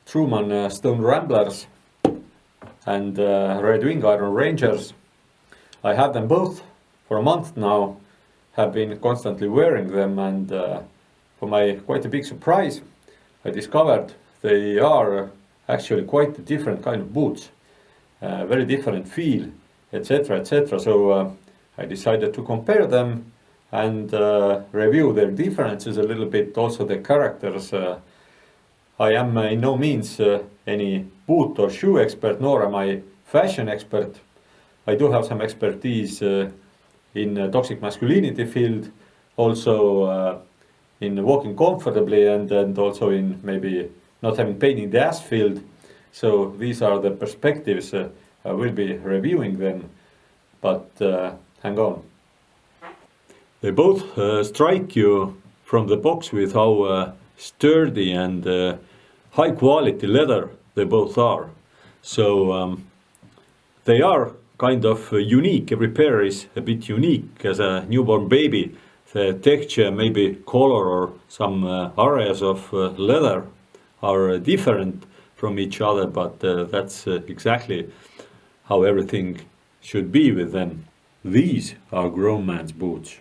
Truman Stone Ramblers and Red Wing Iron Rangers. I have them both for a month now, have been constantly wearing them, and for my quite a big surprise, I discovered they are actually quite a different kind of boots, very different feel, etc. etc. So I decided to compare them and review their differences a little bit, also the characters. I am in no means any boot or shoe expert, nor am I fashion expert. I do have some expertise in toxic masculinity field, also in walking comfortably, and also in maybe not having pain in the ass field. So these are the perspectives. I will be reviewing them, but hang on. They both strike you from the box with how sturdy and high quality leather they both are. So they are kind of unique. Every pair is a bit unique. As a newborn baby, the texture, maybe color or some areas of leather are different from each other, but that's exactly how everything should be with them. These are grown man's boots.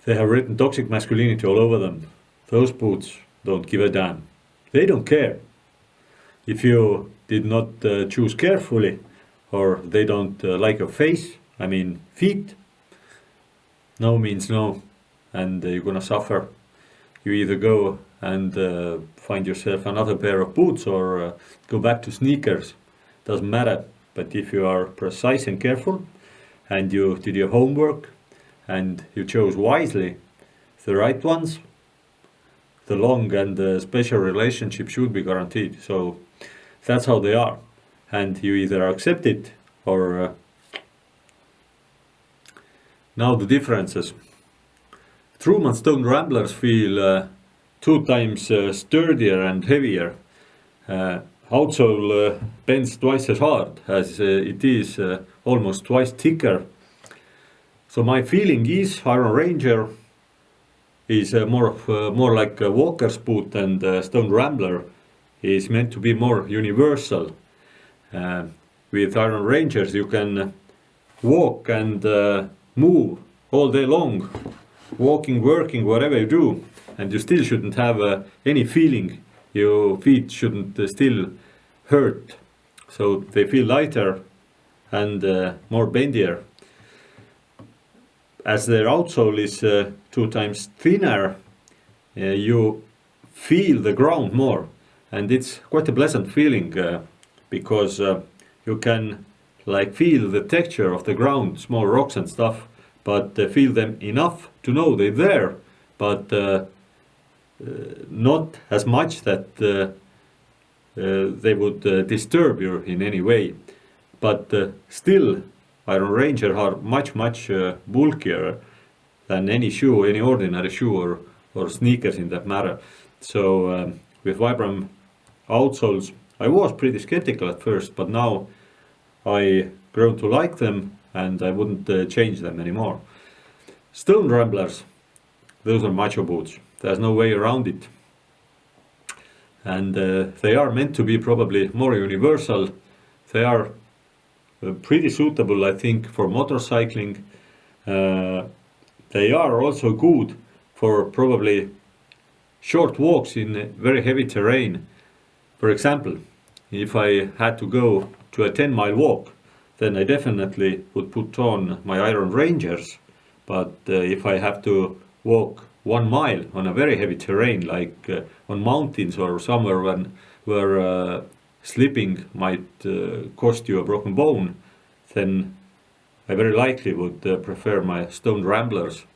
They have written toxic masculinity all over them. Those boots don't give a damn. They don't care. If you did not choose carefully, or they don't like your face, I mean feet, no means no, and you're gonna suffer. You either go and find yourself another pair of boots or go back to sneakers. Doesn't matter. But if you are precise and careful, and you did your homework, and you chose wisely the right ones, the long and special relationship should be guaranteed. So that's how they are, and you either accept it or now the differences. Truman Stone Ramblers feel 2 times sturdier and heavier. Outsole bends twice as hard, as it is almost twice thicker. So my feeling is Iron Ranger is more like a walker's boot, and Stone Rambler is meant to be more universal. With Iron Rangers you can walk and move all day long, walking, working, whatever you do, and you still shouldn't have any feeling. Your feet shouldn't still hurt. So they feel lighter and more bendier. As their outsole is 2 times thinner, you feel the ground more, and it's quite a pleasant feeling because you can like feel the texture of the ground, small rocks and stuff, but feel them enough to know they're there, but not as much that they would disturb you in any way. But still, Iron Ranger are much bulkier than any shoe, any ordinary shoe or sneakers in that matter. So with Vibram outsoles, I was pretty skeptical at first, but now I grown to like them, and I wouldn't change them anymore. Stone Ramblers, those are macho boots. There's no way around it. And they are meant to be probably more universal. They are pretty suitable, I think, for motorcycling. They are also good for probably short walks in very heavy terrain. For example, if I had to go to a 10-mile walk, then I definitely would put on my Iron Rangers. But if I have to walk 1 mile on a very heavy terrain, like on mountains or somewhere where slipping might cost you a broken bone, then I very likely would prefer my Stone Ramblers.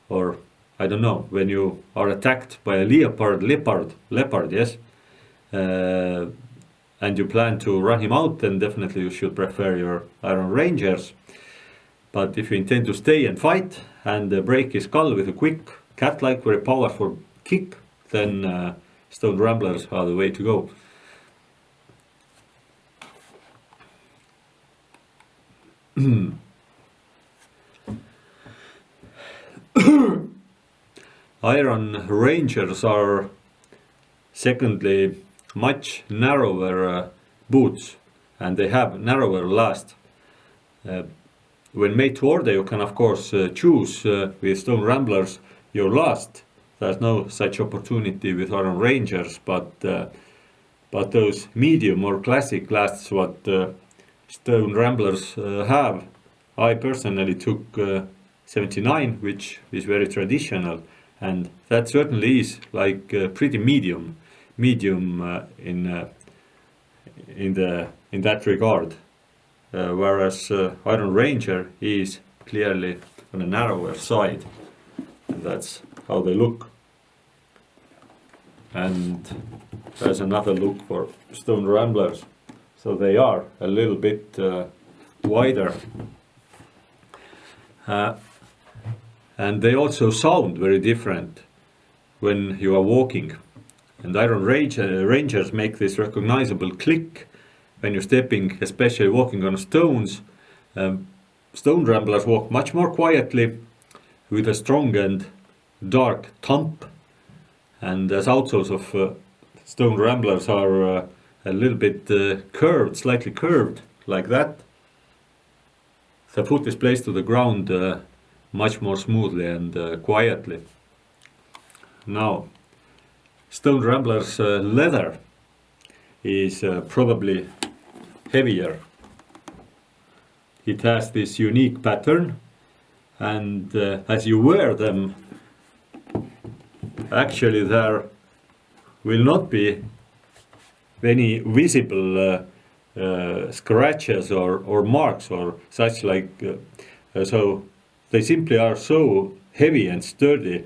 Or, I don't know, when you are attacked by a leopard, yes, and you plan to run him out, then definitely you should prefer your Iron Rangers. But if you intend to stay and fight and break his skull with a quick, cat-like, very powerful kick, then Stone Ramblers are the way to go. Iron Rangers are, secondly, much narrower boots, and they have narrower last. When made to order, you can of course choose with Stone Ramblers your last. There's no such opportunity with Iron Rangers, but those medium or classic lasts what Stone Ramblers have. I personally took 79, which is very traditional, and that certainly is like pretty medium in that regard. Whereas Iron Ranger is clearly on a narrower side, and that's how they look. And there's another look for Stone Ramblers. So they are a little bit wider. And they also sound very different when you are walking. And Iron Rangers make this recognizable click when you're stepping, especially walking on stones. Stone Ramblers walk much more quietly with a strong and dark thump. And the outsoles of Stone Ramblers are a little bit curved, slightly curved, like that. The foot is placed to the ground much more smoothly and quietly. Now, Stone Ramblers leather is probably heavier. It has this unique pattern, and as you wear them, actually there will not be any visible scratches or marks or such like. So they simply are so heavy and sturdy,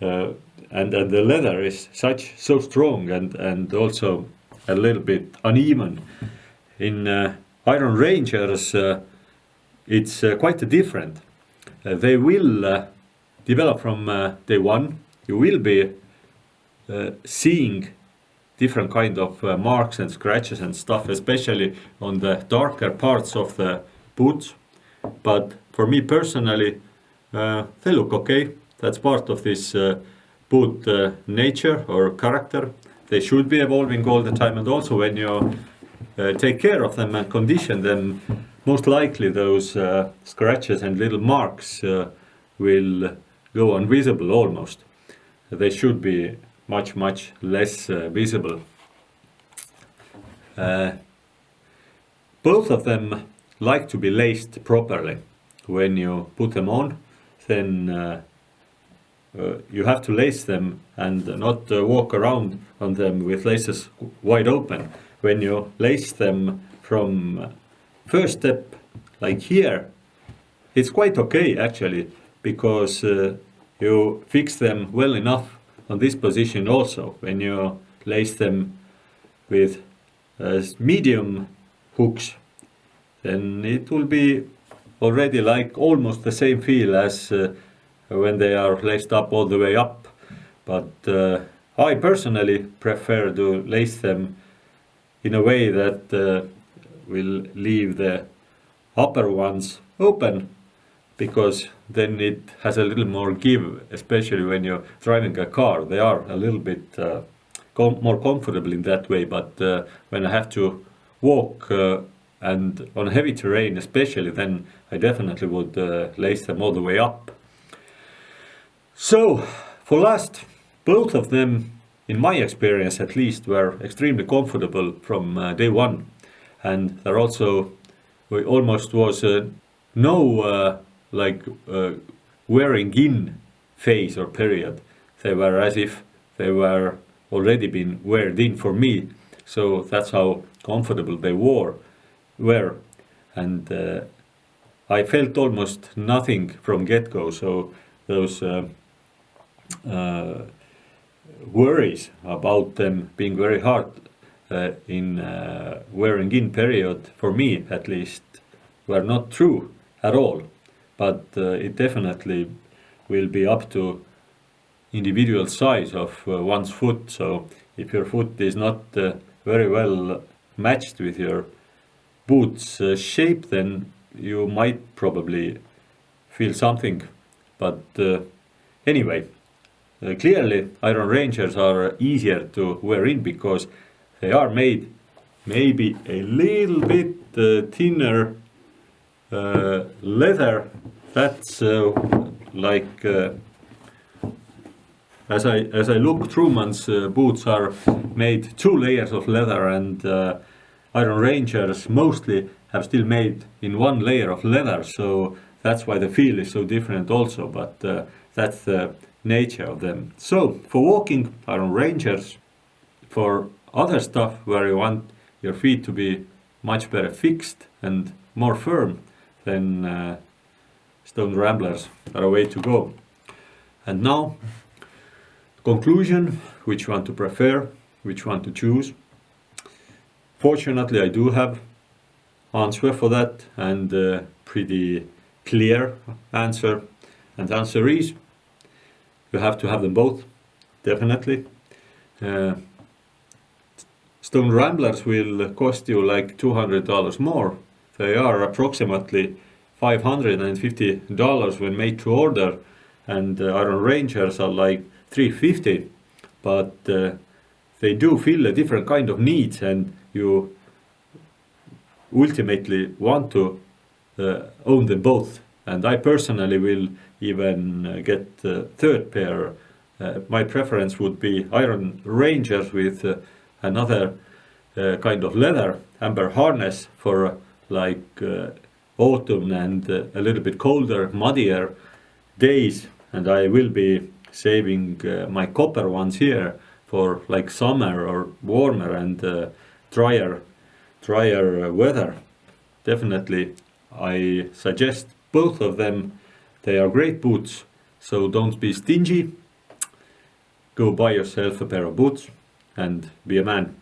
and the leather is so strong and also a little bit uneven. In Iron Rangers, it's quite different. They will develop from day one. You will be seeing different kind of marks and scratches and stuff, especially on the darker parts of the boots. But for me personally, they look okay. That's part of this boot nature or character. They should be evolving all the time, and also when you take care of them and condition them, most likely those scratches and little marks will go invisible almost. They should be much less visible. Both of them like to be laced properly. When you put them on, then you have to lace them and not walk around on them with laces wide open. When you lace them from first step, like here, it's quite okay actually, because you fix them well enough on this position also. When you lace them with medium hooks, then it will be already like almost the same feel as when they are laced up all the way up. But I personally prefer to lace them in a way that will leave the upper ones open, because then it has a little more give, especially when you're driving a car. They are a little bit more comfortable in that way, but when I have to walk and on heavy terrain especially, then I definitely would lace them all the way up. So, for last, both of them, in my experience at least, were extremely comfortable from day one. And there also almost was no wearing in phase or period. They were as if they were already been weared in for me. So that's how comfortable they were. And I felt almost nothing from get-go. So those worries about them being very hard in wearing in period, for me at least, were not true at all. But it definitely will be up to individual size of one's foot. So if your foot is not very well matched with your boots shape, then you might probably feel something. But anyway, clearly Iron Rangers are easier to wear in, because They are made maybe a little bit thinner leather. That's like as I look, Truman's boots are made 2 layers of leather, and Iron Rangers mostly have still made in 1 layer of leather. So that's why the feel is so different also. But that's the nature of them. So for walking, Iron Rangers. For other stuff where you want your feet to be much better fixed and more firm, then Stone Ramblers are a way to go. And now, conclusion, which one to prefer, which one to choose. Fortunately, I do have answer for that, and pretty clear answer. And the answer is, you have to have them both, definitely. Stone Ramblers will cost you like $200 more. They are approximately $550 when made to order, and Iron Rangers are like $350. But they do fill a different kind of needs, and you ultimately want to own them both. And I personally will even get the third pair. My preference would be Iron Rangers with another kind of leather amber harness for like autumn and a little bit colder, muddier days. And I will be saving my copper ones here for like summer or warmer and drier weather. Definitely, I suggest both of them. They are great boots, so don't be stingy. Go buy yourself a pair of boots and be a man.